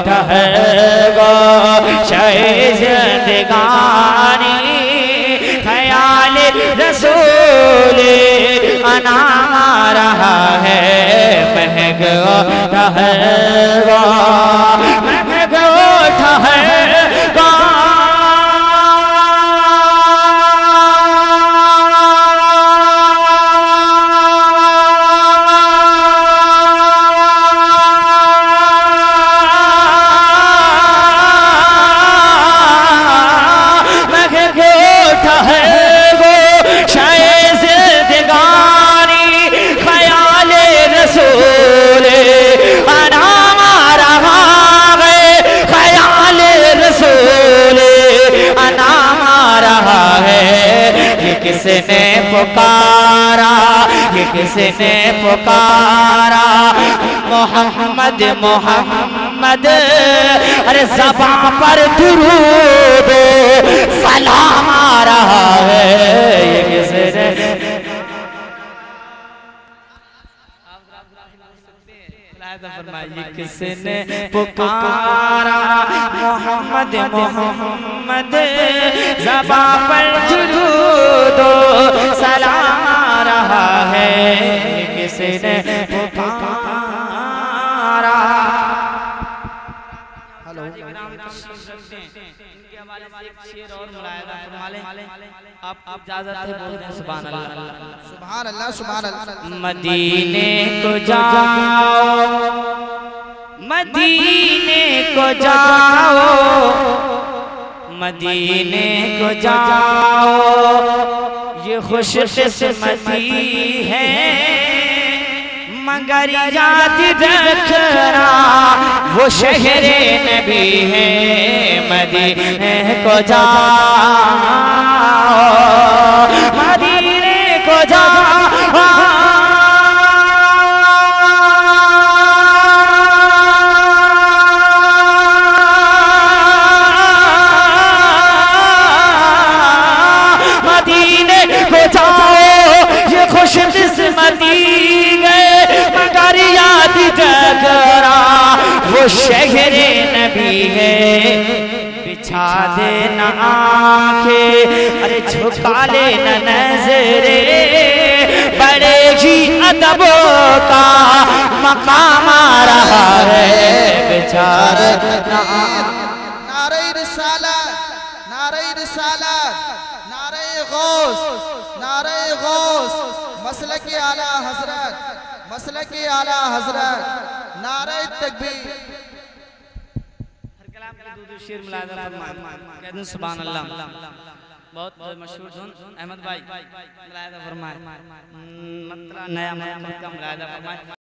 ठहरगो शहे जिंदगानी ख्याल रसूल अना रहा है महगो ठहरगो महगो ठहरगो किसने पुकारा ये किसने पुकारा मोहम्मद मोहम्मद अरे ज़बां पर दुरूद सलाम आ रहा है ये किसने फरमाइए किसने पुकारा मोहम्मद मोहम्मद ज़बां पर दुरूद सलाम आ रहा है किसने पुकारा। हेलो इनके हवाले से एक शेर और मुलाहिज़ा फरमा लें आप इजाज़त है बोल दें सुभान अल्लाह सुभान अल्लाह सुभान अल्लाह। मदीने को जाओ मदीने को जाओ मदीने को जाओ ये खुशकिस्मती है मगर याद रखना वो शहरे नबी है मदीने को जाओ मदीने को जाओ वो शहरे नबी है बिछा देना आंखें अरे झुका लेना नजरे बड़े ही अदबों का मकाम आ रहा है बिछा देना। नारे रिसालत नारे रिसालत नारे गौस नारे गौस मसलके आला हजरत मसलके आला हजरत नारे तकबीर हर कलाम के दो शेर मुलाहिज़ा फरमाएं कहते हैं सुभान अल्लाह बहुत मशहूर धुन अहमद भाई मुलाहिज़ा फरमाएं मतलब नया मतलब का मुलाहिज़ा फरमाएं।